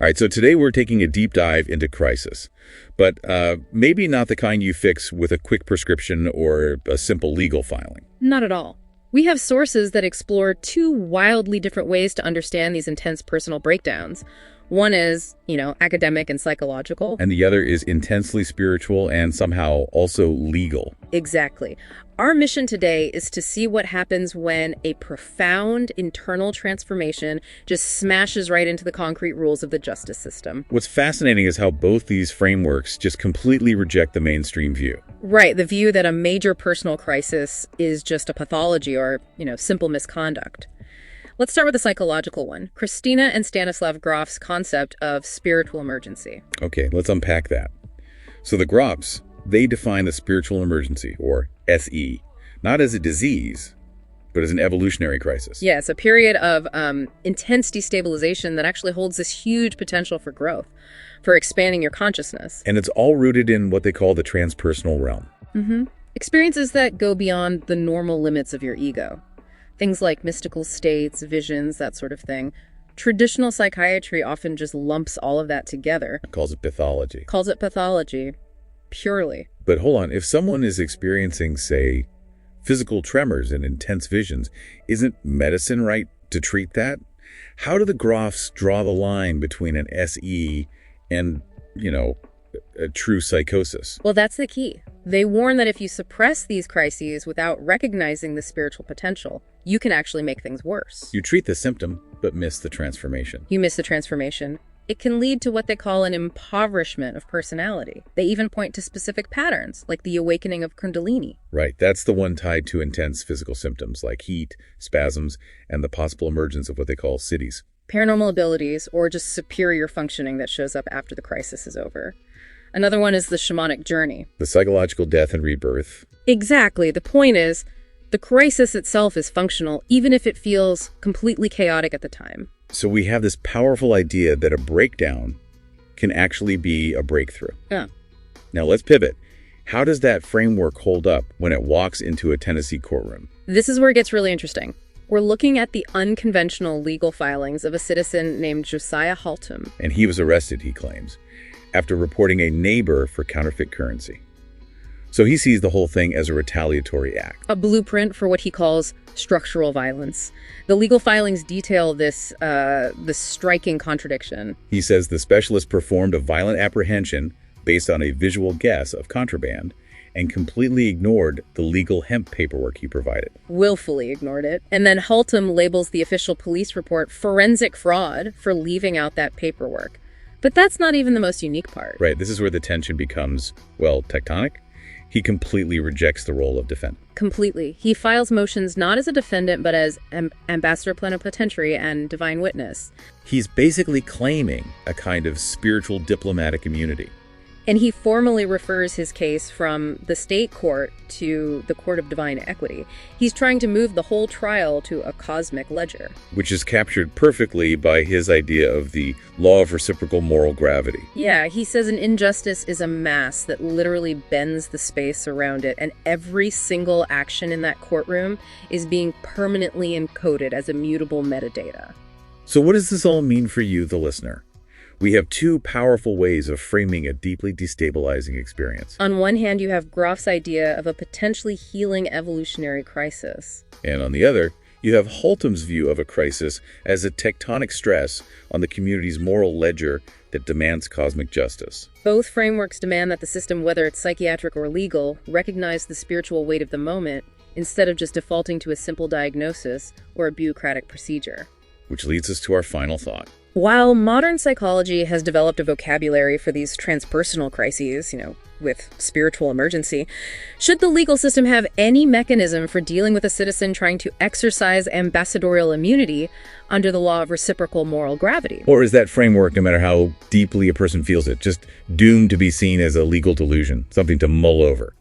All right, so today we're taking a deep dive into crisis, but maybe not the kind you fix with a quick prescription or a simple legal filing. Not at all. We have sources that explore two wildly different ways to understand these intense personal breakdowns. One is, academic and psychological. And the other is intensely spiritual and somehow also legal. Exactly. Our mission today is to see what happens when a profound internal transformation just smashes right into the concrete rules of the justice system. What's fascinating is how both these frameworks just completely reject the mainstream view. Right, the view that a major personal crisis is just a pathology or, simple misconduct. Let's start with the psychological one. Christina and Stanislav Grof's concept of spiritual emergency. Okay, let's unpack that. So the Grofs, they define the spiritual emergency, or SE, not as a disease, but as an evolutionary crisis. Yeah, it's a period of intense destabilization that actually holds this huge potential for growth, for expanding your consciousness. And it's all rooted in what they call the transpersonal realm. Experiences that go beyond the normal limits of your ego. Things like mystical states, visions, that sort of thing. Traditional psychiatry often just lumps all of that together. Calls it pathology. Calls it pathology, purely. But hold on, if someone is experiencing, say, physical tremors and intense visions, isn't medicine right to treat that? How do the Grofs draw the line between an SE and, a true psychosis? Well, that's the key. They warn that if you suppress these crises without recognizing the spiritual potential, you can actually make things worse. You treat the symptom, but miss the transformation. You miss the transformation. It can lead to what they call an impoverishment of personality. They even point to specific patterns, like the awakening of Kundalini. Right, that's the one tied to intense physical symptoms like heat, spasms, and the possible emergence of what they call siddhis. Paranormal abilities, or just superior functioning that shows up after the crisis is over. Another one is the shamanic journey. The psychological death and rebirth. Exactly. The point is, the crisis itself is functional, even if it feels completely chaotic at the time. So we have this powerful idea that a breakdown can actually be a breakthrough. Yeah. Now let's pivot. How does that framework hold up when it walks into a Tennessee courtroom? This is where it gets really interesting. We're looking at the unconventional legal filings of a citizen named Josiah Haltom. And he was arrested, he claims, after reporting a neighbor for counterfeit currency. So he sees the whole thing as a retaliatory act. A blueprint for what he calls structural violence. The legal filings detail this striking contradiction. He says the specialist performed a violent apprehension based on a visual guess of contraband and completely ignored the legal hemp paperwork he provided. Willfully ignored it. And then Haltom labels the official police report forensic fraud for leaving out that paperwork. But that's not even the most unique part. Right, this is where the tension becomes, tectonic. He completely rejects the role of defendant. Completely. He files motions not as a defendant, but as ambassador plenipotentiary and divine witness. He's basically claiming a kind of spiritual diplomatic immunity. And he formally refers his case from the state court to the Court of Divine Equity. He's trying to move the whole trial to a cosmic ledger. Which is captured perfectly by his idea of the law of reciprocal moral gravity. Yeah, he says an injustice is a mass that literally bends the space around it, and every single action in that courtroom is being permanently encoded as immutable metadata. So what does this all mean for you, the listener? We have two powerful ways of framing a deeply destabilizing experience. On one hand, you have Grof's idea of a potentially healing evolutionary crisis. And on the other, you have Haltom's view of a crisis as a tectonic stress on the community's moral ledger that demands cosmic justice. Both frameworks demand that the system, whether it's psychiatric or legal, recognize the spiritual weight of the moment instead of just defaulting to a simple diagnosis or a bureaucratic procedure. Which leads us to our final thought. While modern psychology has developed a vocabulary for these transpersonal crises, with spiritual emergency, should the legal system have any mechanism for dealing with a citizen trying to exercise ambassadorial immunity under the law of reciprocal moral gravity? Or is that framework, no matter how deeply a person feels it, just doomed to be seen as a legal delusion, something to mull over?